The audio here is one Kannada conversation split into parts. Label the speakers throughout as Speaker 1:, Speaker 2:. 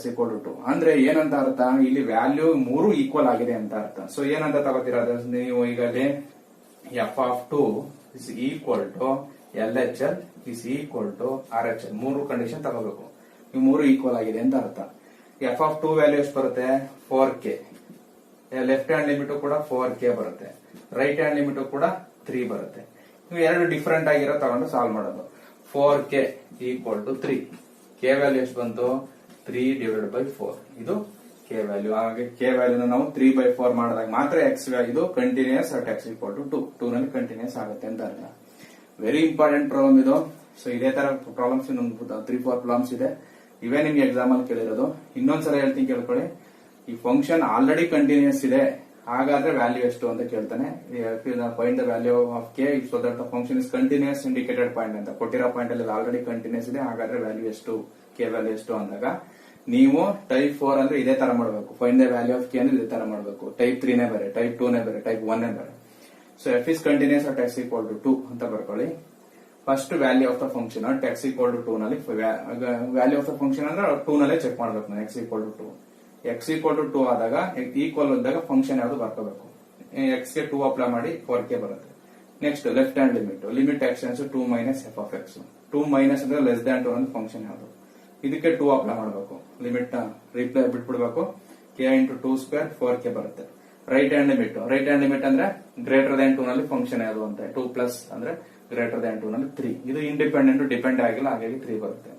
Speaker 1: ಈಕ್ವಲ್ ಟು 2 ಅಂದ್ರೆ ಏನಂತ ಅರ್ಥ, ಇಲ್ಲಿ ವ್ಯಾಲ್ಯೂ ಮೂರು ಈಕ್ವಲ್ ಆಗಿದೆ ಅಂತ ಅರ್ಥ. ಸೊ ಏನಂತ ತಗೋತೀರ ನೀವು ಈಗ F of 2 is equal to L H L is equal to R H L, ಮೂರು ಕಂಡೀಷನ್ ತಗೋಬೇಕು. ಈ ಮೂರು ಈಕ್ವಲ್ ಆಗಿದೆ ಅಂತ ಅರ್ಥ. ಎಫ್ ಆಫ್ 2 ವ್ಯಾಲ್ಯೂ ಎಷ್ಟು ಬರುತ್ತೆ, 4k. ಲೆಫ್ಟ್ ಹ್ಯಾಂಡ್ ಲಿಮಿಟ್ ಕೂಡ 4k ಬರುತ್ತೆ, ರೈಟ್ ಹ್ಯಾಂಡ್ ಲಿಮಿಟ್ ಕೂಡ 3 ಬರುತ್ತೆ. ನೀವು ಎರಡು ಡಿಫರೆಂಟ್ ಆಗಿರೋ ತಗೊಂಡು ಸಾಲ್ವ್ ಮಾಡೋದು. 4k equal to 3, k value ಎಷ್ಟು ಬಂತು, 3/4. ಇದು ಕೆ ವ್ಯಾಲ್ಯೂ. ಹಾಗೆ ಕೆ ವ್ಯಾಲ್ಯೂನ ನಾವು 3/4 ಮಾಡಿದಾಗ ಮಾತ್ರ ಎಕ್ಸ್ ವ್ಯಾಲ್ಯೂ ಇದು continuous at X equal to 2 ನಲ್ಲಿ ಕಂಟಿನ್ಯೂಸ್ ಆಗುತ್ತೆ ಅಂತ ಅರ್ಥ. ವೆರಿ ಇಂಪಾರ್ಟೆಂಟ್ ಪ್ರಾಬ್ಲಮ್ ಇದು. ಸೊ ಇದೇ ತರ ಪ್ರಾಬ್ಲಮ್ಸ್ ಇನ್ನೊಂದು 3-4 ಪ್ರಾಬ್ಲಮ್ಸ್ ಇದೆ, ಇವೇ ನಿಮ್ಗೆ ಎಕ್ಸಾಮ್ ಅಲ್ಲಿ ಕೇಳಿರೋದು. ಇನ್ನೊಂದ್ಸಲ ಹೇಳ್ತೀನಿ ಕೇಳ್ಕೊಳ್ಳಿ. ಈ ಫಂಕ್ಷನ್ ಆಲ್ರೆಡಿ ಕಂಟಿನ್ಯೂಸ್ ಇದೆ, ಹಾಗಾದ್ರೆ ವ್ಯಾಲ್ಯೂ ಎಷ್ಟು ಅಂತ ಕೇಳ್ತಾನೆ. Find the value of K so that the function is continuous indicated point ಅಂತ ಕೊಟ್ಟಿರೋ ಪಾಯಿಂಟ್ ಅಲ್ಲಿ ಆಲ್ರೆಡಿ ಕಂಟಿನ್ಯೂಸ್ ಇದೆ, ಹಾಗಾದ್ರೆ ವ್ಯಾಲ್ಯೂ ಎಷ್ಟು, ಕೆ ವ್ಯಾಲ್ಯೂ ಎಷ್ಟು ಅಂದಾಗ ನೀವು ಟೈಪ್ 4 ಅಂದ್ರೆ ಇದೇ ತರ ಮಾಡಬೇಕು. Find the value of K ಅಂದ್ರೆ ಇದೇ ತರ ಮಾಡಬೇಕು. ಟೈಪ್ 3 ನೇ ಬೇರೆ, ಟೈಪ್ 2 ನೇ ಬೇರೆ, ಟೈಪ್ 1 ನೇ ಬೇರೆ. So F is continuous at X equal to 2 ಅಂತ ಬರ್ಕೊಳ್ಳಿ. First value of the function at X equal to 2 ನಲ್ಲಿ ವ್ಯಾಲ್ಯೂ ಆಫ್ ದ ಫಂಕ್ಷನ್ ಅಂದ್ರೆ 2 ನಲ್ಲೇ ಚೆಕ್ ಮಾಡಬೇಕು ನಾನು. X equal to 2, X equal to 2 ಆದಾಗ ಈಕ್ವಲ್ ಇದ್ದಾಗ ಫಂಕ್ಷನ್ ಯಾವುದು ಬರ್ಕೋಬೇಕು. ಎಕ್ಸ್ ಗೆ 2 ಅಪ್ಲೈ ಮಾಡಿ 4k ಬರುತ್ತೆ. Next left hand limit x tends 2 minus f of x. 2 minus ಅಂದ್ರೆ ಲೆಸ್ ದ್ಯಾನ್ 2 ಅಂದ್ರೆ ಫಂಕ್ಷನ್ ಯಾವುದು, ಇದಕ್ಕೆ 2 ಅಪ್ಲೈ ಮಾಡಬೇಕು. ಲಿಮಿಟ್ ರಿಪ್ಲೈ ಬಿಟ್ಬಿಡ್ಬೇಕು. k ಇಂಟು 2 ಸ್ಕ್ವೇರ್ 4k ಬರುತ್ತೆ. ರೈಟ್ ಹ್ಯಾಂಡ್ ಲಿಮಿಟ್ ಅಂದ್ರೆ ಗ್ರೇಟರ್ ದ್ಯಾನ್ 2 ನಲ್ಲಿ ಫಂಕ್ಷನ್ ಯಾವುದು ಅಂತ. 2 ಪ್ಲಸ್ ಅಂದ್ರೆ ಗ್ರೇಟರ್ ದ್ಯಾನ್ 2 ನಲ್ಲಿ 3. ಇದು ಇಂಡಿಪೆಂಡೆಂಟ್ ಡಿಪೆಂಡ್ ಆಗಿಲ್ಲ, ಹಾಗಾಗಿ 3 ಬರುತ್ತೆ.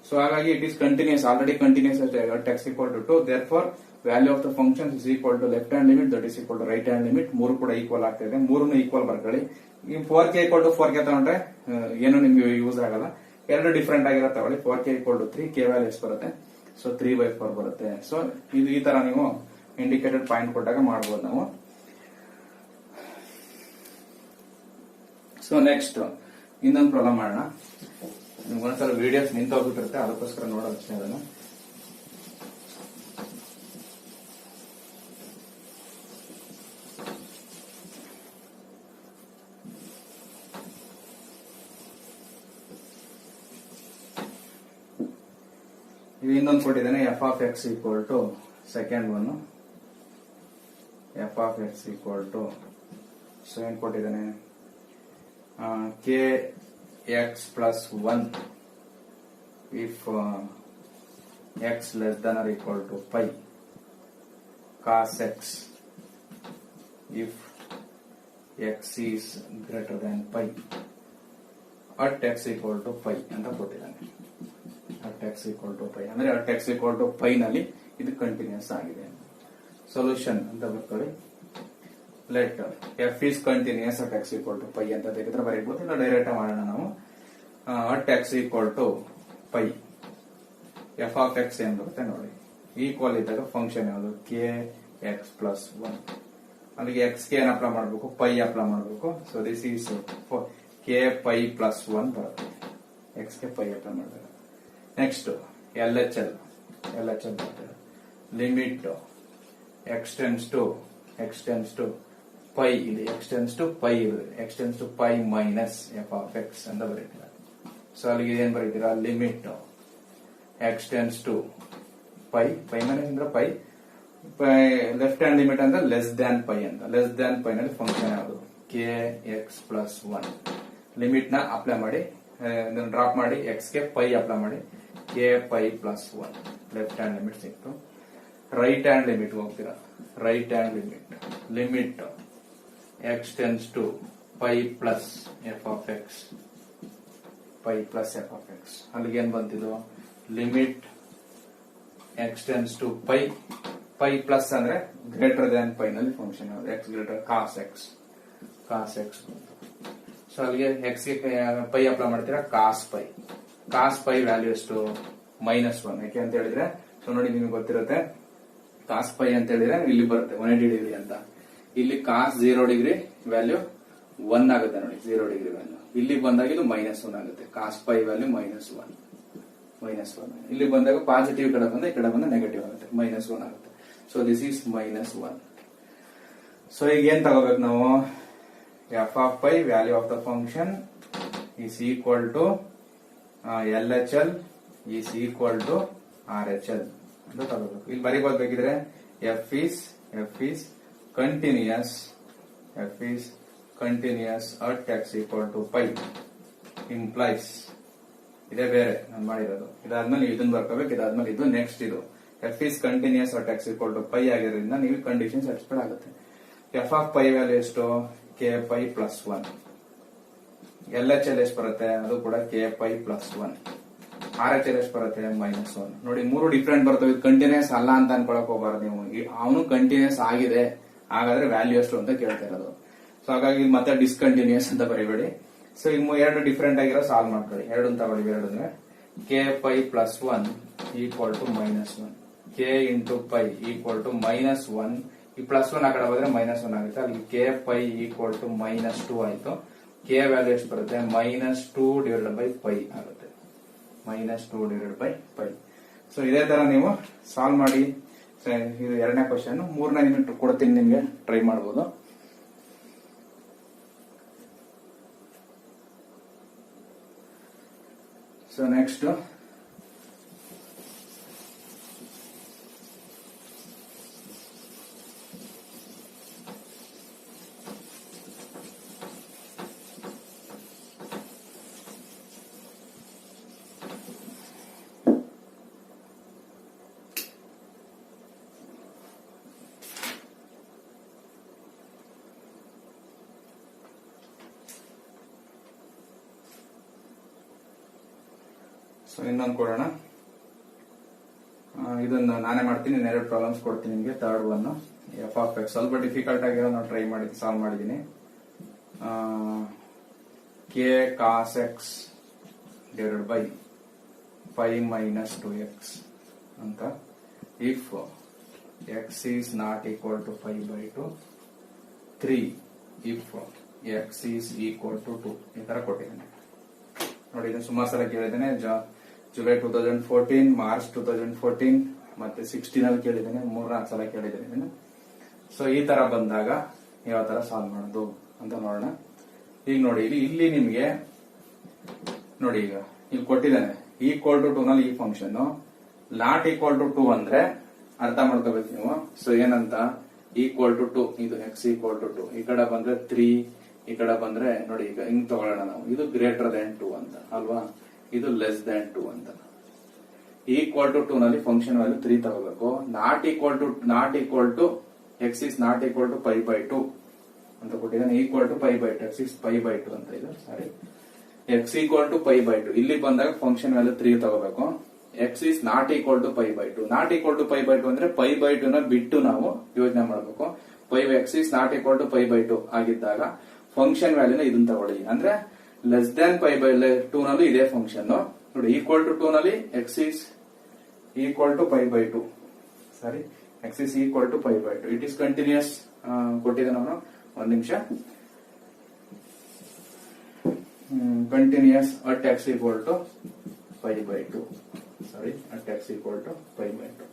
Speaker 1: ಸೊ ಹಾಗಾಗಿ it is continuous, already continuous at X equal to 2. Therefore value of the function is equal to left hand limit that is equal to right hand limit. ಮೂರು ಕೂಡ ಈಕ್ವಲ್ ಆಗ್ತಿದೆ, ಮೂರನ್ನು ಈಕ್ವಲ್ ಬರ್ಕೊಳ್ಳಿ. ಈ 4k ಈಕ್ವಲ್ ಟು 4k ತಗೊಂಡ್ರೆ ಏನು ನಿಮ್ಗೆ ಯೂಸ್ ಆಗಲ್ಲ. ಎರಡು ಡಿಫರೆಂಟ್ ಆಗಿರೋ ತಗೊಳ್ಳಿ. 4k equal to 3, k value ಎಷ್ಟು ಬರುತ್ತೆ, ಸೊ 3/4 ಬರುತ್ತೆ. ಸೊ ಇದು ಈ ತರ ನೀವು ಇಂಡಿಕೇಟೆಡ್ ಪಾಯಿಂಟ್ ಕೊಟ್ಟಾಗ ಮಾಡಬಹುದು ನಾವು. ಸೊ ನೆಕ್ಸ್ಟ್ ಇನ್ನೊಂದು ಪ್ರಾಬ್ಲಮ್ ಮಾಡೋಣ. ನಿಮ್ಗೆ ಒಂದ್ಸಲ ವಿಡಿಯೋಸ್ ನಿಂತೋಗ್ಬಿಟ್ಟಿರುತ್ತೆ, ಅದಕ್ಕೋಸ್ಕರ ನೋಡೋದು ಅಷ್ಟೇ ಅದನ್ನು. ಇದು ಇನ್ನೊಂದು ಕೊಟ್ಟಿದ್ದೇನೆ, F of X equal to second one, F of X equal to so ಏನ್ ಕೊಟ್ಟಿದ್ದೇನೆ, K X plus 1 if x less than or equal to pi, cos x if x is greater than pi, at x equal to pi ಅಂತ ಕೊಟ್ಟಿದ್ದಾನೆ. at x equal to pi ಅಂದ್ರೆ at x equal to pi ನಲ್ಲಿ ಇದು ಕಂಟಿನ್ಯೂಸ್ ಆಗಿದೆ. ಸೊಲ್ಯೂಷನ್ ಅಂತ ಬರ್ಕೊಳ್ಳಿ. Let f is continuous at x equal to pi ಅಂತ ತೆಗೆದ್ರೆ ಬರೀಬಹುದು, ಇಲ್ಲ ಡೈರೆಕ್ಟ್ ಮಾಡೋಣ ನಾವು. at x equal to pi f of x ಏನ್ ಬರುತ್ತೆ ನೋಡಿ. ಈಕ್ವಲ್ ಇದ್ದಾಗ ಫಂಕ್ಷನ್ ಯಾವುದು, ಕೆ ಎಕ್ಸ್ ಪ್ಲಸ್ 1. ಅಲ್ಲಿಗೆ ಎಕ್ಸ್ ಗೆ ಏನ್ ಅಪ್ಲೈ ಮಾಡಬೇಕು, ಪೈ ಅಪ್ಲೈ ಮಾಡಬೇಕು. So this is k pi plus 1 ಬರುತ್ತೆ. ಎಕ್ಸ್ ಗೆ ಪೈ ಅಪ್ಲೈ ಮಾಡಬೇಕು. ನೆಕ್ಸ್ಟ್ ಎಲ್ ಎಚ್ ಎಲ್ ಬರುತ್ತೆ. ಲಿಮಿಟ್ ಎಕ್ಸ್ಟೆನ್ಸ್ ಟು ಪೈ, ಇಲ್ಲಿ ಎಕ್ಸ್ಟೆನ್ಸ್ ಟು ಪೈ ಇರುತ್ತೆ. X tends to pi minus f of x ಅಂತ ಬರೀತೀರಾ. ಸೊ ಅಲ್ಲಿಗೆ ಏನ್ ಬರೀತೀರಾ, limit x tends to pi minus ಅಂದ್ರೆ ಪೈ, ಲೆಫ್ಟ್ ಹ್ಯಾಂಡ್ ಲಿಮಿಟ್ ಅಂದ್ರೆ ಲೆಸ್ ದ್ಯಾನ್ ಪೈ ಅಂತ. ಲೆಸ್ ದ್ಯಾನ್ ಪೈ ನಲ್ಲಿ ಫಂಕ್ಷನ್ ಯಾವುದು, ಕೆ ಎಕ್ಸ್ ಪ್ಲಸ್ 1. ಲಿಮಿಟ್ ನ ಅಪ್ಲೈ ಮಾಡಿ, ಡ್ರಾಪ್ ಮಾಡಿ, ಎಕ್ಸ್ ಗೆ ಪೈ ಅಪ್ಲೈ ಮಾಡಿ, k pi plus 1. Left hand limit ಸಿಕ್ತು. ರೈಟ್ ಹ್ಯಾಂಡ್ ಲಿಮಿಟ್ ಹೋಗ್ತೀರಾ. Right hand limit x tends to pi plus f of x, pi plus f of x. ಅಲ್ಲಿಗೆ ಏನ್ ಬಂತಿದ್ದು, limit x tends to pi plus ಅಂದ್ರೆ ಗ್ರೇಟರ್ ದ್ಯಾನ್ ಪೈ ನಲ್ಲಿ ಫಂಕ್ಷನ್ ಯಾವುದು, ಎಕ್ಸ್ ಗ್ರೇಟರ್ ಕಾಸ್ ಎಕ್ಸ್ ಬಂತು. ಸೊ ಅಲ್ಲಿಗೆ ಎಕ್ಸ್ ಗೆ ಪೈ ಅಪ್ಲೈ ಮಾಡ್ತೀರಾ, ಕಾಸ್ ಪೈ ವ್ಯಾಲ್ಯೂ ಎಷ್ಟು, -1. ಯಾಕೆ ಅಂತ ಹೇಳಿದ್ರೆ, ಸೊ ನೋಡಿ ನಿಮಗೆ ಗೊತ್ತಿರುತ್ತೆ, ಕಾಸ್ ಪೈ ಅಂತ ಹೇಳಿದ್ರೆ ಇಲ್ಲಿ ಬರುತ್ತೆ 180 ಡಿಗ್ರಿ ಅಂತ. ಇಲ್ಲಿ ಕಾಸ್ 0 ಡಿಗ್ರಿ ವ್ಯಾಲ್ಯೂ 1 ಆಗುತ್ತೆ ನೋಡಿ, 0 ಡಿಗ್ರಿ ವ್ಯಾಲ್ಯೂ. ಇಲ್ಲಿ ಬಂದಾಗ ಇದು -1 ಆಗುತ್ತೆ. Cos pi value -1. ಇಲ್ಲಿ ಬಂದಾಗ ಪಾಸಿಟಿವ್ ಕಡೆ ಬಂದ, ಈ ಕಡೆ ಬಂದ ನೆಗೆಟಿವ್ ಆಗುತ್ತೆ, -1 ಆಗುತ್ತೆ. So this is -1. ಸೊ ಈಗ ಏನ್ ತಗೋಬೇಕು ನಾವು, f of pi value of the function is equal to LHL is equal to RHL. ಅಂತ ತಗೋಬೇಕು. ಇಲ್ಲಿ ಬರೀಬಹುದು ಬೇಕಿದ್ರೆ f is continuous at X equal to pi implies, ಇದೇ ಬೇರೆ ನಾನು ಮಾಡಿರೋದು. ಇದಾದ್ಮೇಲೆ ಇದನ್ನ ಬರ್ಕೋಬೇಕು, ಇದಾದ್ಮೇಲೆ ಇದು ನೆಕ್ಸ್ಟ್ ಇದು f is continuous at X equal to pi ಆಗಿರೋದ್ರಿಂದ ನೀವು ಕಂಡೀಷನ್ ಸ್ಯಾಟಿಸ್ಫೈಡ್ ಆಗುತ್ತೆ. ಎಫ್ ಆಫ್ ಪೈ ವ್ಯಾಲ್ಯೂ ಎಷ್ಟು? K pi plus 1. L H L ಎಷ್ಟು ಬರುತ್ತೆ? ಅದು ಕೂಡ k pi plus 1. R H L ಎಷ್ಟು ಬರುತ್ತೆ? -1. ನೋಡಿ, 3 ಡಿಫ್ರೆಂಟ್ ಬರ್ತವೆ. ಇದು ಕಂಟಿನ್ಯೂಸ್ ಅಲ್ಲ ಅಂತ ಅನ್ಕೊಳಕ್ ಹೋಗ್ಬಾರ್ದು ನೀವು. ಅವನು ಕಂಟಿನ್ಯೂಸ್ ಆಗಿದೆ, ಹಾಗಾದ್ರೆ ವ್ಯಾಲ್ಯೂ ಎಷ್ಟು ಅಂತ ಕೇಳ್ತಾ ಇರೋದು. ಸೊ ಹಾಗಾಗಿ ಮತ್ತೆ ಡಿಸ್ಕಂಟಿನ್ಯೂಸ್ ಅಂತ ಬರೀಬೇಡಿ. ಸೊ ಈಗ 2 ಡಿಫ್ರೆಂಟ್ ಆಗಿರೋ ಸಾಲ್ವ್ ಮಾಡ್ಕೊಳ್ಳಿ. 2 ತಗೊಳ್ಳಿ. 2 ಅಂದ್ರೆ k pi plus 1 equal to -1, k into pi equal to -1. ಈ ಪ್ಲಸ್ 1 ಆ ಕಡೆ ಹೋದ್ರೆ -1 ಆಗುತ್ತೆ. ಅಲ್ಲಿ ಕೆ ಪೈ ಈಕ್ವಲ್ ಟು -2 ಆಯ್ತು. ಕೆ ವ್ಯಾಲ್ಯೂ ಎಷ್ಟು ಬರುತ್ತೆ? -2 ಡಿವೈಡೆಡ್ ಬೈ ಪೈ ಆಗುತ್ತೆ. -2 ಡಿವೈಡೆಡ್ ಬೈ ಪೈ. ಸೊ ಇದೇ ತರ ನೀವು ಸಾಲ್ವ್ ಮಾಡಿ. ಇದು 2ನೇ ಕ್ವಶನ್. 3ನೇ ನಿಮಿಟ್ ಕೊಡ್ತೀನಿ ನಿಮ್ಗೆ, ಟ್ರೈ ಮಾಡಬಹುದು. ಸೊ ನೆಕ್ಸ್ಟ್ ಸೊ ಇನ್ನೊಂದು ಕೊಡೋಣ. ಇದನ್ನ ನಾನೇ ಮಾಡ್ತೀನಿ. 2 ಪ್ರಾಬ್ಲಮ್ಸ್ ಕೊಡ್ತೀನಿ ನಿಮಗೆ. Third one F of x ಸ್ವಲ್ಪ ಡಿಫಿಕಲ್ಟ್ ಆಗಿರೋ ನಾವು ಟ್ರೈ ಮಾಡಿ ಸಾಲ್ವ್ ಮಾಡಿದೀನಿ. K cos x divided by pi minus 2x ಅಂತ if x is not equal to pi by 2, 3 if x is equal to 2. ಈ ತರ ಕೊಟ್ಟಿದ್ದೇನೆ ನೋಡಿ. ಇದನ್ನು ಸುಮಾರು ಸಲ ಕೇಳಿದ್ದೇನೆ. ಜುಲೈ 2014, ಮಾರ್ಚ್ 2014 ಮತ್ತೆ 16 ಅಲ್ಲಿ ಕೇಳಿದ್ದೇನೆ. 3-4 ಸಲ ಕೇಳಿದ್ದೇನೆ ಇದನ್ನು. ಸೊ ಈ ತರ ಬಂದಾಗ ಯಾವ ತರ ಸಾಲ್ವ್ ಮಾಡೋದು ಅಂತ ನೋಡೋಣ. ಈಗ ನೋಡಿ, ಇಲ್ಲಿ ನಿಮ್ಗೆ ನೋಡಿ, ಈಗ ಇಲ್ಲಿ ಕೊಟ್ಟಿದ್ದಾನೆ ಈಕ್ವಲ್ ಟು 2 ನಲ್ಲಿ ಈ ಫಂಕ್ಷನ್, ನಾಟ್ ಈಕ್ವಲ್ ಟು 2 ಅಂದ್ರೆ ಅರ್ಥ ಮಾಡ್ಕೋಬೇಕು ನೀವು. ಸೊ ಏನಂತ? ಈಕ್ವಲ್ ಟು 2, ಇದು ಎಕ್ಸ್ ಈಕ್ವಲ್ ಟು 2. ಈ ಕಡೆ ಬಂದ್ರೆ 3, ಈ ಕಡೆ ಬಂದ್ರೆ ನೋಡಿ, ಈಗ ಹಿಂಗ್ ತಗೊಳ್ಳೋಣ ನಾವು. ಇದು ಗ್ರೇಟರ್ ದನ್ 2 ಅಂತ ಅಲ್ವಾ, ಇದು ಲೆಸ್ ದನ್ 2 ಅಂತ. ಈಕ್ವಲ್ ಟು 2 ನಲ್ಲಿ ಫಂಕ್ಷನ್ ವ್ಯಾಲ್ಯೂ 3 ತಗೋಬೇಕು. Not equal to x is not equal to pi by 2 ಅಂತ ಕೊಟ್ಟಿದ್ದಾನೆ. Equal to pi by 2, x is pi by 2 ಅಂತ. ಇದು sorry, x equal to pi by 2. ಇಲ್ಲಿ ಬಂದಾಗ ಫಂಕ್ಷನ್ ವ್ಯಾಲ್ಯೂ 3 ತಗೋಬೇಕು. X is not equal to pi by 2. Not equal to pi by 2 ಅಂದ್ರೆ ಪೈ ಬೈ 2 ನ ಬಿಟ್ಟು ನಾವು ಯೋಚನೆ ಮಾಡಬೇಕು. X is not equal to pi by 2 ಆಗಿದ್ದಾಗ ಫಂಕ್ಷನ್ ವ್ಯಾಲ್ಯೂನ ಇದನ್ನ ತಗೊಳ್ಳಿ. ಅಂದ್ರೆ ಲೆಸ್ ದನ್ ಪೈ ಬೈ 2 ನಲ್ಲಿ ಇದೇ ಫಂಕ್ಷನ್ ನೋಡಿ. ಈಕ್ವಲ್ ಟು 2 ನಲ್ಲಿ x is equal to pi by 2, sorry, x is equal to pi by 2. It is continuous ಕೊಟ್ಟಿದ್ದೆ ನಾನು. 1 ನಿಮಿಷ. Continuous at X equal to pi by 2, sorry, at X equal to pi by 2.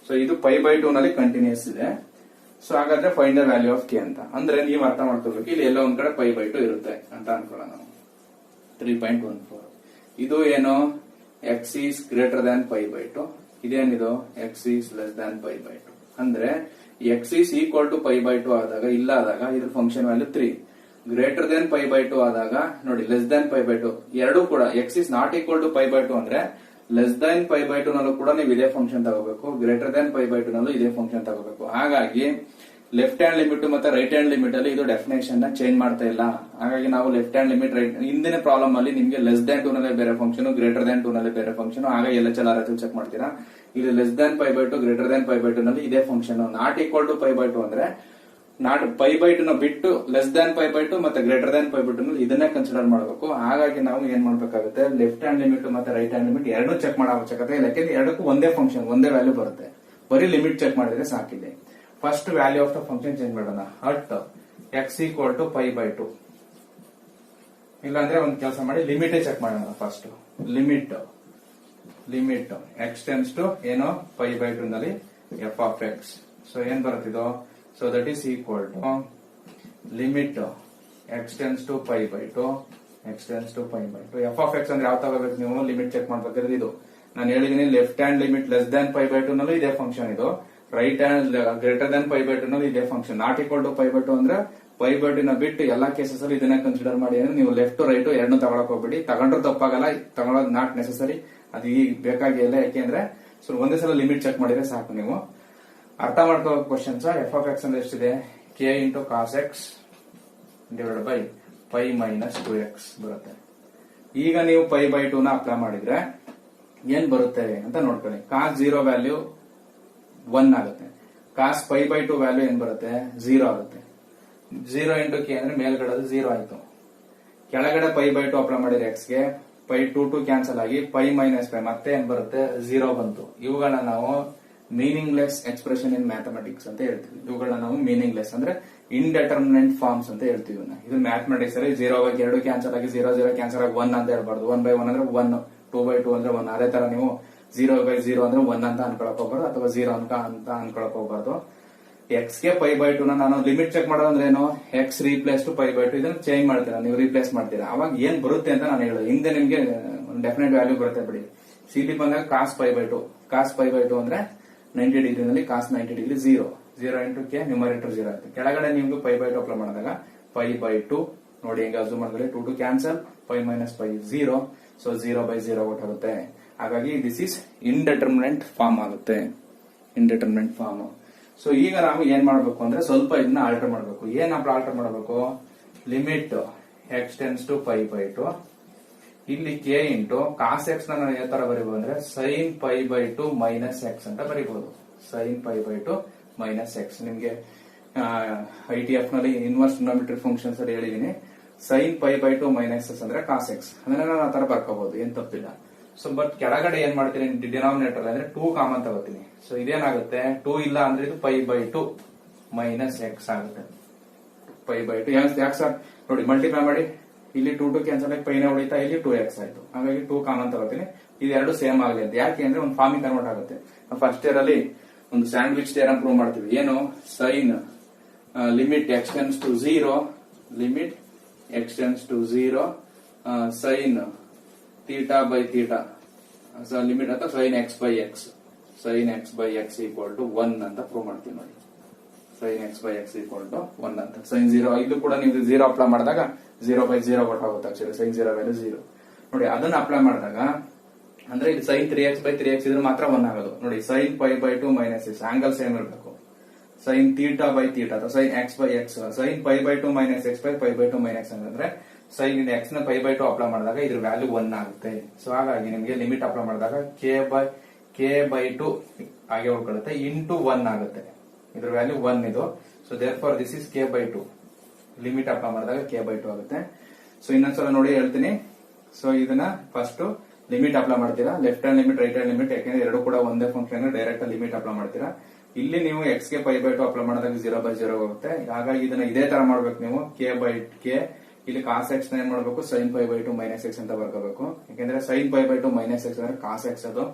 Speaker 1: So ಇದು ಪೈ ಬೈ 2 ನಲ್ಲಿ ಕಂಟಿನ್ಯೂಸ್ ಇದೆ. ಸೊ ಹಾಗಾದ್ರೆ find the value of k ಅಂತ. ಅಂದ್ರೆ ನೀವು ಅರ್ಥ ಮಾಡ್ಕೋಬೇಕು, ಇಲ್ಲಿ ಎಲ್ಲ ಒಂದ್ ಕಡೆ ಪೈ ಬೈ 2 ಇರುತ್ತೆ ಅಂತ ಅನ್ಕೊಳ್ಳೋಣ ನಾವು. 3.14. ಇದು ಏನು? X is greater than pi by 2. ಇದೇನಿದು? X is less than pi by 2. ಅಂದ್ರೆ x is equal to pi by 2 ಆದಾಗ, ಇಲ್ಲ ಆದಾಗ ಇದ್ರ function value 3. Greater than pi by 2 ಆದಾಗ ನೋಡಿ, ಲೆಸ್ ದನ್ ಪೈ ಬೈ 2. ಎರಡೂ ಕೂಡ x is not equal to pi by 2 ಅಂದ್ರೆ ಲೆಸ್ ದನ್ ಪೈ ಬೈ 2 ನಲ್ಲೂ ಕೂಡ ನೀವು ಇದೇ ಫಂಕ್ಷನ್ ತಗೋಬೇಕು. ಗ್ರೇಟರ್ ದನ್ ಪೈ ಬೈ 2 ನಲ್ಲೂ ಇದೇ ಫಂಕ್ಷನ್ ತಗೋಬೇಕು. ಹಾಗಾಗಿ ಲೆಫ್ಟ್ ಹ್ಯಾಂಡ್ ಲಿಮಿಟ್ ಮತ್ತೆ ರೈಟ್ ಹ್ಯಾಂಡ್ ಲಿಮಿಟ್ ಅಲ್ಲಿ ಇದು ಡೆಫಿನೇಷನ್ ನ ಚೇಂಜ್ ಮಾಡ್ತಾ ಇಲ್ಲ. ಹಾಗಾಗಿ ನಾವು ಲೆಫ್ಟ್ ಹ್ಯಾಂಡ್ ಲಿಮಿಟ್ ರೈಟ್ ಹಿಂದಿನ ಪ್ರಾಬ್ಲಮ್ ಅಲ್ಲಿ ನಿಮಗೆ ಲೆಸ್ ದನ್ 2 ನಲ್ಲಿ ಬೇರೆ ಫಂಕ್ಷನ್, ಗ್ರೇಟರ್ ದನ್ 2 ನಲ್ಲಿ ಬೇರೆ ಫಂಕ್ಷನ್. ಆಗ LHL RHL ಚೆಕ್ ಮಾಡ್ತೀರಾ. ಇಲ್ಲಿ less than pi by 2, greater than pi by 2 ನಲ್ಲಿ ಇದೇ function. Not equal to pi by 2 ಅಂದ್ರೆ ನಾಟ್ ಪೈ ಬೈ 2 ನ ಬಿಟ್ಟು ಲೆಸ್ ದನ್ ಪೈ ಬೈ 2 ಮತ್ತೆ ಗ್ರೇಟರ್ ದನ್ ಪೈ ಬೈ 2 ನಲ್ಲಿ ಇದನ್ನೇ ಕನ್ಸಿಡರ್ ಮಾಡಬೇಕು. ಹಾಗಾಗಿ ನಾವು ಏನ್ ಮಾಡ್ಬೇಕಾಗುತ್ತೆ, ಲೆಫ್ಟ್ ಹ್ಯಾಂಡ್ ಲಿಮಿಟ್ ಮತ್ತೆ ರೈಟ್ ಹ್ಯಾಂಡ್ ಲಿಮಿಟ್ ಎರಡೂ ಚೆಕ್ ಮಾಡೋ ಅವಶ್ಯಕತೆ ಇಲ್ಲ. ಯಾಕೆಂದ್ರೆ ಎರಡಕ್ಕೂ ಒಂದೇ ಫಂಕ್ಷನ್, ಒಂದೇ ವ್ಯಾಲ್ಯೂ ಬರುತ್ತೆ. ಬರೀ ಲಿಮಿಟ್ ಚೆಕ್ ಮಾಡಿದ್ರೆ ಸಾಕಿದೆ. First value of the function change ಮಾಡೋಣ. At X equal to pi by 2. ಇಲ್ಲಾಂದ್ರೆ ಒಂದು ಕೆಲಸ ಮಾಡಿ, ಲಿಮಿಟೇ ಚೆಕ್ ಮಾಡೋಣ. First limit x tends to ಏನೋ ಪೈ ಬೈ 2 ನಲ್ಲಿ ಎಫ್ ಆಫ್ ಎಕ್ಸ್. ಸೊ ಏನ್ ಬರುತ್ತಿದೋ, so that is equal to limit x tends to pi by 2, x tends to pi by 2. F of x ಅಂದ್ರೆ ಯಾವ ತಗೋಬೇಕು ನೀವು ಲಿಮಿಟ್ ಚೆಕ್ ಮಾಡ್ಬೇಕಾದ್ರೆ? ಇದು ನಾನು ಹೇಳಿದೀನಿ left hand limit less than pi by two ನಲ್ಲೂ ಇದೇ ಫಂಕ್ಷನ್ ಇದು, right hand greater than pi by two ನಲ್ಲಿ ಇದೇ function. Not equal to pi by two ಅಂದ್ರೆ ಪೈ ಬೈ ಟು ನ ಬಿಟ್ಟು ಎಲ್ಲಾ ಕೇಸಸ್ ಅಲ್ಲಿ ಇದನ್ನ ಕನ್ಸಿಡರ್ ಮಾಡಿ. ಅಂದ್ರೆ ನೀವು ಲೆಫ್ಟ್ ರೈಟ್ ಎರಡನ್ನೂ ತಗೊಳಕ್ ಹೋಗ್ಬಿಡಿ, ತಗೊಂಡ್ರು ತಪ್ಪಾಗಲ್ಲ, ತಗೊಳೋದು ನಾಟ್ ನೆಸೆಸರಿ, ಅದು ಈಗ ಬೇಕಾಗಿಲ್ಲ. ಯಾಕೆಂದ್ರೆ ಸೊ ಒಂದೇ ಸಲ ಲಿಮಿಟ್ ಚೆಕ್ ಮಾಡಿದ್ರೆ ಸಾಕು. ನೀವು ಅರ್ಥ ಮಾಡ್ಕೋ ಕ್ವಶನ್ಸ್. ಎಫ್ ಆಫ್ ಎಕ್ಸ್ ಅಂದ್ರೆ ಎಷ್ಟಿದೆ, k into cos x divide by pi minus 2x ಬರುತ್ತೆ. ಈಗ ನೀವು ಪೈ ಬೈ ಟೂ ನ ಅಪ್ಲೈ ಮಾಡಿದ್ರೆ ಏನ್ ಬರುತ್ತೆ ಅಂತ ನೋಡ್ಕೊಳ್ಳಿ. ಕಾಸ್ 0 ವ್ಯಾಲ್ಯೂ 1 ಆಗುತ್ತೆ, cos pi by two value ಏನ್ ಬರುತ್ತೆ 0 ಆಗುತ್ತೆ. 0 ಇಂಟು ಕೆ ಅಂದ್ರೆ ಮೇಲ್ಗಡೆ 0 ಆಯ್ತು, ಕೆಳಗಡೆ ಪೈ ಬೈ ಟು ಅಪ್ಲೈ ಮಾಡಿದ್ರೆ ಎಕ್ಸ್ ಗೆ ಪೈ 2 ಕ್ಯಾನ್ಸಲ್ ಆಗಿ ಪೈ ಮೈನಸ್ ಪೈ ಮತ್ತೆ ಏನ್ ಬರುತ್ತೆ 0 ಬಂತು. ಇವುಗಳನ್ನ ನಾವು ಮೀನಿಂಗ್ಲೆಸ್ ಎಕ್ಸ್ಪ್ರೆಷನ್ ಇನ್ ಮ್ಯಾಥಮೆಟಿಕ್ಸ್ ಅಂತ ಹೇಳ್ತೀವಿ. ಇವುಗಳನ್ನ ನಾವು ಮೀನಿಂಗ್ಲೆಸ್ ಅಂದ್ರೆ ಇಂಡೆಟರ್ಮಿನೆಂಟ್ ಫಾರ್ಮ್ಸ್ ಅಂತ ಹೇಳ್ತೀವಿ. ಇದು ಮ್ಯಾಥಮೆಟಿಕ್ಸ್ ಅಲ್ಲಿ 0 ಬೈ 2 ಕ್ಯಾನ್ಸಲ್ ಆಗಿ 0 0 ಕ್ಯಾನ್ಸಲ್ ಆಗಿ 1 ಅಂತ ಹೇಳ್ಬಾರ್ದು. 1 ಬೈ 1 ಅಂದ್ರೆ 1, 2 ಬೈ 2 ಅಂದ್ರೆ 1. ಅದೇ ತರ ನೀವು 0 ಬೈ 0 ಅಂದ್ರೆ 1 ಅಂತ ಅನ್ಕೊಳಕ್ ಹೋಗ್ಬಾರ್ದು, ಅಥವಾ 0 ಅಂತ ಅನ್ಕೊಳಕ್ ಹೋಗ್ಬಾರ್ದು. ಎಕ್ಸ್ ಗೆ ಪೈ ಬೈ ಟು ನಾನು ಲಿಮಿಟ್ ಚೆಕ್ ಮಾಡೋದಂದ್ರೆ ಏನು, x replace to pi by two ಇದನ್ನ ಚೇಂಜ್ ಮಾಡ್ತೀರಾ, ನೀವು ರೀಪ್ಲೇಸ್ ಮಾಡ್ತೀರಾ. ಅವಾಗ ಏನ್ ಬರುತ್ತೆ ಅಂತ ನಾನು ಹೇಳೋದು. ಹಿಂದೆ ನಿಮ್ಗೆ ಡೆಫಿನೆಟ್ ವ್ಯಾಲ್ಯೂ ಬರುತ್ತೆ ಬಿಡಿ. ಸಿಟಿ ಬಂದಾಗ cos pi by two, cos pi by two ಅಂದ್ರೆ 90 ಡಿಗ್ರಿ ನಲ್ಲಿ cos 90 degree 0 into k numerator 0 ಆಗುತ್ತೆ. ಕೆಳಗಡೆ ನಿಮ್ಗೆ ಪೈ ಬೈ ಟು ಅಪ್ಲೈ ಮಾಡಿದಾಗ ಪೈ ಬೈ ಟು ನೋಡಿ ಹೆಂಗೆ ಅಸೂಮ್ ಮಾಡಿದ್ರೆ 2 cancel, pi minus pi 0, so 0 by 0 ಹೊರಟಾಗುತ್ತೆ. ಹಾಗಾಗಿ ದಿಸ್ ಇಸ್ ಇಂಡೆಟರ್ಮಿನೆಂಟ್ ಫಾರ್ಮ್ ಆಗುತ್ತೆ, ಇಂಡೆಟರ್ಮಿನೆಂಟ್ ಫಾರ್ಮ್. ಸೊ ಈಗ ನಾವು ಏನ್ ಮಾಡ್ಬೇಕು ಅಂದ್ರೆ ಸ್ವಲ್ಪ ಇದನ್ನ ಆಲ್ಟರ್ ಮಾಡಬೇಕು. ಏನ್ ಆಲ್ಟರ್ ಮಾಡಬೇಕು, limit x tends to pi by two, ಇಲ್ಲಿ ಕೆ ಇಂಟು ಕಾಸ್ ಎಕ್ಸ್ ನಾನು ಯಾವ ತರ ಬರೀಬಹುದು ಅಂದ್ರೆ sine pi by two minus x ಅಂತ ಬರೀಬಹುದು. Sine pi by two minus x. ನಿಮ್ಗೆ ITF ನಲ್ಲಿ ಇನ್ವರ್ಸ್ ಟ್ರಿಗೊನೋಮೆಟ್ರಿ ಫಂಕ್ಷನ್ಸ್ ಅಲ್ಲಿ ಹೇಳಿದೀನಿ. Sine pi by two minus x ಅಂದ್ರೆ ಕಾಸ್ ಎಕ್ಸ್, ಅಂದ್ರೆ ನಾನು ಆ ತರ ಬರ್ಕೋಬಹುದು, ಏನ್ ತಪ್ಪಿಲ್ಲ. ಸೊ ಬಟ್ ಕೆಳಗಡೆ ಏನ್ ಮಾಡ್ತೀನಿ, ಡಿನಾಮಿನೇಟರ್ ಅಂದ್ರೆ 2 ಕಾಮನ್ ತಗೋತೀನಿ. ಸೊ ಇದೇನಾಗುತ್ತೆ 2 ಇಲ್ಲ ಅಂದ್ರೆ ಇದು pi by two minus x ಆಗುತ್ತೆ. ಪೈ ಬೈ ಟು ಯಾಕೆ ಸರ್ ನೋಡಿ ಮಲ್ಟಿಪ್ಲೈ ಮಾಡಿ, ಇಲ್ಲಿ 2 ಕ್ಯಾನ್ಸಲ್ ಆಗಿ ಪೈನ ಉಳಿತಾ, ಇಲ್ಲಿ 2x ಆಯ್ತು. ಹಾಗಾಗಿ 2 ಕಾಮನ್ ತಗೋತೀನಿ. ಇದೆರಡು ಸೇಮ್ ಆಗಲಿ ಅಂತ. ಯಾಕೆ ಅಂದ್ರೆ ಒಂದು ಫಾರ್ಮಿಂಗ್ ಕನ್ವರ್ಟ್ ಆಗುತ್ತೆ. ಫಸ್ಟ್ ಇಯರ್ ಅಲ್ಲಿ ಒಂದು ಸ್ಯಾಂಡ್ವಿಚ್ ಥಿಯರಂ ಪ್ರೂವ್ ಮಾಡ್ತೀವಿ. ಏನು, sine limit x tends to 0, limit x tends to 0 sine theta by theta limit ಅಥವಾ sine x by x, sine x by x equal to 1 ಅಂತ ಪ್ರೂವ್ ಮಾಡ್ತೀವಿ ನೋಡಿ. Sine x by x equal to 1 ಅಂತ. ಸೈನ್ 0 ಇದು ಕೂಡ ನೀವು 0 ಅಪ್ಲೈ ಮಾಡಿದಾಗ 0 ಬೈ 0 ಹೊರಟಾಗುತ್ತೆ. ಆಕ್ಚುಲಿ ಸೈನ್ 0 ವ್ಯಾಲ್ಯೂ 0 ನೋಡಿ. ಅದನ್ನ ಅಪ್ಲೈ ಮಾಡಿದಾಗ ಅಂದ್ರೆ ಇದು ಸೈನ್ 3x ಬೈ 3x ಇದ್ರೆ ಮಾತ್ರ 1 ಆಗೋದು ನೋಡಿ. Sine pi by two minus x angle same ಇರಬೇಕು. ಸೈನ್ ಥೀಟಾ ಬೈ ಥೀಟಾ ಅಥವಾ sine x by x, sine pi by two minus x by pi by two minus ಅಂದ್ರೆ ಸೈನ್ ಎಕ್ಸ್ ನ ಪೈ ಬೈ ಟು ಅಪ್ಲೈ ಮಾಡಿದಾಗ ಇದ್ರ ವ್ಯಾಲ್ಯೂ 1 ಆಗುತ್ತೆ. ಸೊ ಹಾಗಾಗಿ ನಿಮಗೆ ಲಿಮಿಟ್ ಅಪ್ಲೈ ಮಾಡಿದಾಗ ಕೆ ಬೈ ಟು ಹಾಗೆ ಉಳ್ಕೊಳ್ಳುತ್ತೆ, ಇಂಟು 1 ಆಗುತ್ತೆ. ಇದ್ರ ವ್ಯಾಲ್ಯೂ 1 ಇದು. So therefore this is K by to. Limit apply ಮಾಡಿದಾಗ ಕೆ ಬೈ ಟು ಆಗುತ್ತೆ. ಸೊ ಇನ್ನೊಂದ್ಸಲ ನೋಡಿ ಹೇಳ್ತೀನಿ. ಸೊ ಇದನ್ನ ಫಸ್ಟ್ ಲಿಮಿಟ್ ಅಪ್ಲೈ ಮಾಡ್ತೀರಾ, left hand limit right hand limit, ಯಾಕೆಂದ್ರೆ ಎರಡು ಕೂಡ ಒಂದೇ ಫಂಕ್ಷನ್ ಡೈರೆಕ್ಟ್ ಲಿಮಿಟ್ ಅಪ್ಲೈ ಮಾಡ್ತೀರಾ. ಇಲ್ಲಿ ನೀವು ಎಕ್ಸ್ ಗೆ ಪೈ ಬೈ ಟು ಅಪ್ಲೈ ಮಾಡಿದಾಗ 0 ಬೈ 0 ಹೋಗುತ್ತೆ. ಹಾಗಾಗಿ ಇದನ್ನ ಇದೇ ತರ ಮಾಡ್ಬೇಕು ನೀವು. ಕೆ ಬೈ ಕೆ ಇಲ್ಲಿ ಕಾಸ್ ಎಕ್ಸ್ ನ ಏನ್ ಮಾಡ್ಬೇಕು, sine pi by two minus x ಅಂತ ಬರ್ಕೋಬೇಕು. ಯಾಕಂದ್ರೆ sine pi by two minus x ಅಂದ್ರೆ ಕಾಸ್ ಎಕ್ಸ್ ಅದು.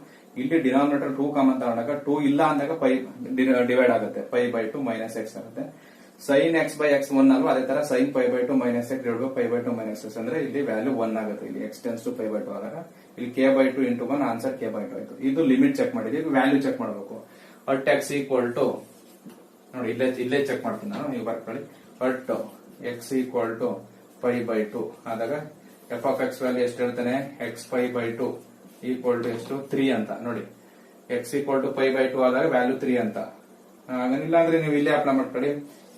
Speaker 1: ಇಲ್ಲಿ ಡಿನಾಮಿನೇಟರ್ 2 ಕಾಮನ್ ತಗೊಂಡಾಗ 2 ಇಲ್ಲ ಅಂದಾಗ ಪೈ ಡಿವೈಡ್ ಆಗುತ್ತೆ, pi by two minus x ಆಗುತ್ತೆ. ಸೈನ್ ಎಕ್ಸ್ ಬೈ ಎಕ್ಸ್ 1 ಅಲ್ವಾ, ಅದೇ ತರ sine pi by two minus x divide by pi by two minus x ಅಂದ್ರೆ ಇಲ್ಲಿ ವ್ಯಾಲ್ಯೂ 1 ಆಗುತ್ತೆ. ಇಲ್ಲಿ x tends to pi by two ಆದಾಗ ಇಲ್ಲಿ k by two into 1 answer k by two ಆಯ್ತು. ಇದು ಲಿಮಿಟ್ ಚೆಕ್ ಮಾಡಿದ್ವಿ. ವ್ಯಾಲ್ಯೂ ಚೆಕ್ ಮಾಡಬೇಕು. ಅಟ್ ಎಕ್ಸ್ ಈಕ್ವಲ್ ಟು ನೋಡಿ, ಇಲ್ಲೇ ಚೆಕ್ ಮಾಡ್ತೀನಿ ನಾನು, ನೀವು ಬರ್ಕೊಳ್ಳಿ. At X equal to pi by two ಆದಾಗ ಎಫ್ ಆಫ್ ಎಕ್ಸ್ ವ್ಯಾಲ್ಯೂ ಎಷ್ಟು ಹೇಳ್ತಾನೆ, x pi by two equal to ಎಷ್ಟು 3 ಅಂತ ನೋಡಿ. X equal to pi by two ಆದಾಗ ವ್ಯಾಲ್ಯೂ 3 ಅಂತ. ಇಲ್ಲ ಅಂದ್ರೆ ನೀವು ಇಲ್ಲೇ ಅಪ್ಲೈ ಮಾಡ್ಕೊಳ್ಳಿ.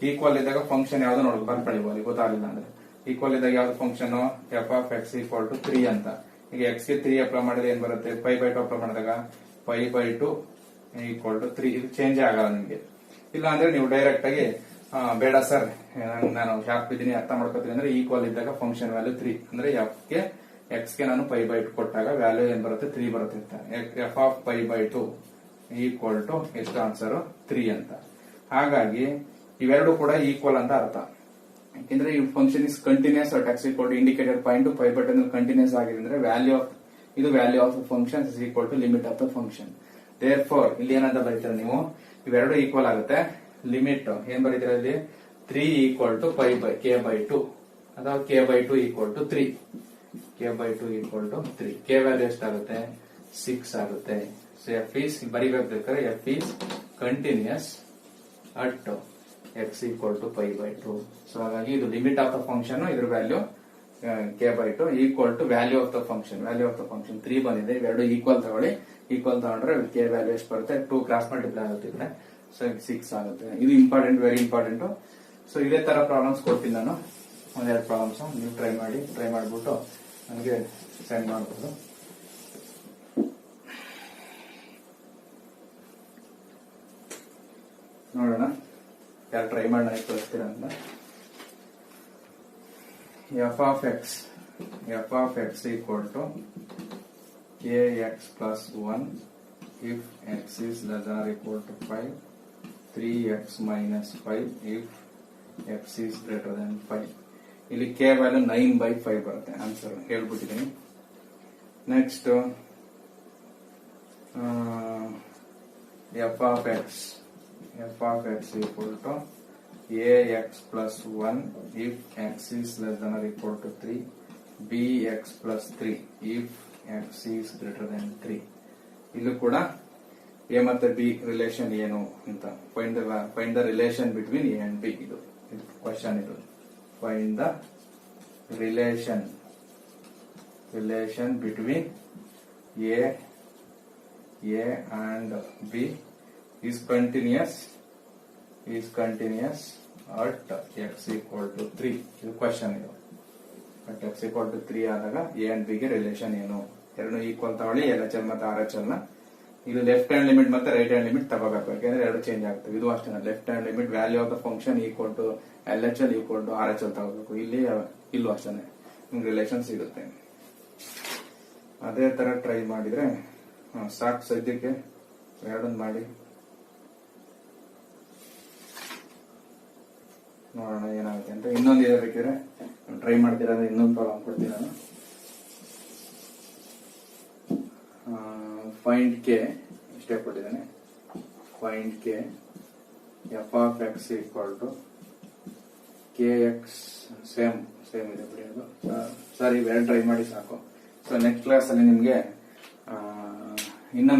Speaker 1: ಈಕ್ವಲ್ ಇದ್ದಾಗ ಫಂಕ್ಷನ್ ಯಾವ್ದು ನೋಡಿ ಬರ್ಕೊಳ್ಳಿ, ಗೊತ್ತಾಗಲಿಲ್ಲ ಅಂದ್ರೆ. ಈಕ್ವಲ್ ಇದ್ದಾಗ ಯಾವ್ದು function, f of X equal to 3 ಅಂತ. ಈಗ ಎಕ್ಸ್ ಗೆ 3 ಅಪ್ಲೈ ಮಾಡಿದ್ರೆ ಏನ್ ಬರುತ್ತೆ, ಪೈ ಬೈ ಟು ಅಪ್ಲೈ ಮಾಡಿದಾಗ pi by two equal to 3. ಇದು ಚೇಂಜ್ ಆಗಲ್ಲ ನಿಮ್ಗೆ. ಇಲ್ಲ ಅಂದ್ರೆ ನೀವು ಡೈರೆಕ್ಟ್ ಆಗಿ ಬೇಡ ಸರ್ ನಾನು ಶಾರ್ಪ್ ಇದ್ದೀನಿ ಅರ್ಥ ಮಾಡ್ಕೋತೀನಿ ಅಂದ್ರೆ ಈಕ್ವಲ್ ಇದ್ದಾಗ ಫಂಕ್ಷನ್ ವ್ಯಾಲ್ಯೂ 3 ಅಂದ್ರೆ ಎಕ್ಸ್ ಗೆ ನಾನು ಪೈ ಬೈ ಟು ಕೊಟ್ಟಾಗ ವ್ಯಾಲ್ಯೂ ಏನ್ ಬರುತ್ತೆ 3 ಬರುತ್ತೆ. F of pi by two equal to ಎಷ್ಟು ಆನ್ಸರ್ 3 ಅಂತ. ಹಾಗಾಗಿ ಇವೆರಡು ಕೂಡ ಈಕ್ವಲ್ ಅಂತ ಅರ್ಥ. ಯಾಕೆಂದ್ರೆ ಈ function is continuous at X equal to indicated point pi by two continuous ಆಗಿದೆ ಅಂದ್ರೆ value of function is equal to limit of the function. Therefore ಇಲ್ಲಿ ಏನಂತ ಬರೀತೀರ ನೀವು, ಇವೆರಡು ಈಕ್ವಲ್ ಆಗುತ್ತೆ. ಲಿಮಿಟ್ ಏನ್ ಬರೀತೀರ ಇಲ್ಲಿ 3 equal to pi by k by two ಅಥವಾ k by two equal to 3. K by two equal to 3. K value ಎಷ್ಟಾಗುತ್ತೆ 6 ಆಗುತ್ತೆ. ಸೊ ಎಫ್ ಈಸ್ ಬರಿಬೇಕಾದ್ರೆ f is continuous at X equal to pi by 2. So ಹಾಗಾಗಿ ಇದು ಲಿಮಿಟ್ ಆಫ್ ದ ಫಂಕ್ಷನ್, ಇದ್ರ value k by 2 equal to value of the function. Value of the function 3 ಬಂದಿದೆ. ಇವೆರಡು ಈಕ್ವಲ್ ತಗೊಳ್ಳಿ. ಈಕ್ವಲ್ ತಗೊಂಡ್ರೆ ಕೆ ವ್ಯಾಲ್ಯೂ ಎಷ್ಟು ಬರುತ್ತೆ, 2 ಕ್ರಾಸ್ ಮಲ್ಟಿಪ್ಲೈ ಆಗುತ್ತಿದ್ರೆ ಸೊ 6 ಆಗುತ್ತೆ. ಇದು ಇಂಪಾರ್ಟೆಂಟ್, ವೆರಿ ಇಂಪಾರ್ಟೆಂಟ್. ಸೊ ಇದೇ ತರ ಪ್ರಾಬ್ಲಮ್ಸ್ ಕೊಡ್ತೀನಿ ನಾನು, ಒಂದೆರಡು ಪ್ರಾಬ್ಲಮ್ಸ್ ನೀವು ಟ್ರೈ ಮಾಡಿಬಿಟ್ಟು ನನಗೆ ಸೆಂಡ್ ಮಾಡ್ಬೋದು. ನೋಡೋಣ ಯಾರು ಟ್ರೈ ಮಾಡಿ ನನಗೆ ಕಳಿಸ್ತೀರ ಅಂತ. F of X equal to kx plus 1 if x is less than or equal to 5, 3x minus 5 if x is greater than 5. ಇಲ್ಲಿ k ವ್ಯಾಲ್ಯೂ 9/5 ಬರುತ್ತೆ. ಆನ್ಸರ್ ಹೇಳ್ಬಿಟ್ಟಿದ್ದೀನಿ. Next f of X equal to ax plus 1 if x is less than or equal to 3, bx plus 3 if x is greater than 3. ಇಲ್ಲೂ ಕೂಡ a ಮತ್ತೆ b ರಿಲೇಷನ್ ಏನು ಅಂತ find the relation between a and b. ಇದು ಕ್ವಶನ್. ಇದು find the relation between a and b is continuous at x equal to 3. ಇದು ಕ್ವಶನ್. ಇದು at x equal to 3 ಆದಾಗ a and b ಗೆ ರಿಲೇಷನ್ ಏನು, ಎರಡು ಈಕ್ವಲ್ ತಗೊಳ್ಳಿ. LHL ಮತ್ತೆ RHL ನ ಇದು ಲೆಫ್ಟ್ ಹ್ಯಾಂಡ್ ಲಿಮಿಟ್ ಮತ್ತೆ ರೈಟ್ ಹ್ಯಾಂಡ್ ಲಿಮಿಟ್ ತಗೋಬೇಕು, ಯಾಕಂದ್ರೆ ಎರಡು ಚೇಂಜ್ ಆಗುತ್ತೆ. ಇದು ಅಷ್ಟೇ, left hand limit value of the function equal to LHL equal to RHL ತಗೋಬೇಕು. ಇಲ್ಲೂ ಅಷ್ಟೇ ನಿಮ್ಗೆ ರಿಲೇಷನ್ ಸಿಗುತ್ತೆ. ಅದೇ ತರ ಟ್ರೈ ಮಾಡಿದ್ರೆ ಸಾಕು. ಸದ್ಯಕ್ಕೆ ಎರಡೊಂದು ಮಾಡಿ ನೋಡೋಣ ಏನಾಗುತ್ತೆ ಅಂತ. ಇನ್ನೊಂದು ಇದೆ ಬೇಕಿದ್ರೆ ಟ್ರೈ ಮಾಡ್ತೀರಾ, ಇನ್ನೊಂದು ಪ್ರಾಬ್ಲಮ್ ಕೊಡ್ತೀನಿ ನಾನು. ಫೈಂಡ್ ಕೆ ಇಷ್ಟೇ ಕೊಟ್ಟಿದ್ದೇನೆ. Find k f of X equal to k x same ಇದೆ ಬಿಡಿ. ಅದು ಸರ್ ಇವೆರಡು ಟ್ರೈ ಮಾಡಿ ಸಾಕು. ಸೊ ನೆಕ್ಸ್ಟ್ ಕ್ಲಾಸ್ ಅಲ್ಲಿ ನಿಮ್ಗೆ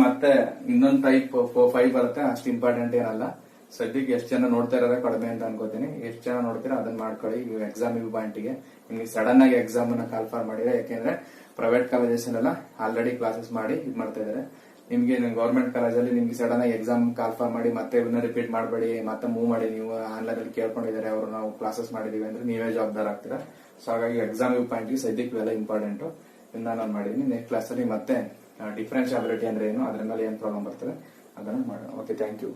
Speaker 1: ಮತ್ತೆ ಇನ್ನೊಂದು ಟೈಪ್ 5 ಬರುತ್ತೆ. ಅಷ್ಟು ಇಂಪಾರ್ಟೆಂಟ್ ಏನಲ್ಲ. ಸದ್ಯಕ್ಕೆ ಎಷ್ಟು ಜನ ನೋಡ್ತಾ ಇರೋದೇ ಕಡಿಮೆ ಅಂತ ಅನ್ಕೋತೀನಿ. ಎಷ್ಟು ಜನ ನೋಡ್ತೀರಾ ಅದನ್ನ ಮಾಡ್ಕೊಳ್ಳಿ. ಎಕ್ಸಾಮ್ ಪಾಯಿಂಟಿಗೆ ನಿಮ್ಗೆ ಸಡನ್ ಆಗಿ ಎಕ್ಸಾಮ್ ಅನ್ನ ಕಾಲ್ಫಾರ್ ಮಾಡಿದ್ರೆ, ಯಾಕೆಂದ್ರೆ ಪ್ರೈವೇಟ್ ಕಾಲೇಜಸ್ ಅಲ್ಲೆಲ್ಲ ಆಲ್ರೆಡಿ ಕ್ಲಾಸಸ್ ಮಾಡಿ ಇದು ಮಾಡ್ತಾ ಇದಾರೆ. ನಿಮ್ಗೆ ಗೌರ್ಮೆಂಟ್ ಕಾಲೇಜಲ್ಲಿ ನಿಮ್ಗೆ ಸಡನ್ ಆಗಿ ಎಕ್ಸಾಮ್ ಕಾಲ್ಫಾರ್ ಮಾಡಿ ಮತ್ತೆ ಇದನ್ನ ರಿಪೀಟ್ ಮಾಡಬೇಡಿ, ಮತ್ತೆ ಮೂವ್ ಮಾಡಿ. ನೀವು ಆನ್ಲೈನ್ ಅಲ್ಲಿ ಕೇಳ್ಕೊಂಡಿದ್ದಾರೆ ಅವರು ನಾವು ಕ್ಲಾಸಸ್ ಮಾಡಿದೀವಿ ಅಂದ್ರೆ ನೀವೇ ಜವಾಬ್ದಾರ ಆಗ್ತೀರಾ. ಸೊ ಹಾಗಾಗಿ ಎಕ್ಸಾಮ್ ಪಾಯಿಂಟ್ಗೆ ಸದ್ಯಕ್ಕೆ ಇವೆಲ್ಲ ಇಂಪಾರ್ಟೆಂಟ್. ಇದನ್ನ ನಾನು ಮಾಡಿದೀನಿ. ನೆಕ್ಸ್ಟ್ ಕ್ಲಾಸ್ ಅಲ್ಲಿ ಮತ್ತೆ ಡಿಫರೆನ್ಷಿಯಾಬಿಲಿಟಿ ಅಂದ್ರೆ ಏನು, ಅದ್ರ ಮೇಲೆ ಏನ್ ಪ್ರಾಬ್ಲಮ್ ಬರ್ತದೆ ಅದನ್ನ ಮಾಡೋಣ. Okay, thank you.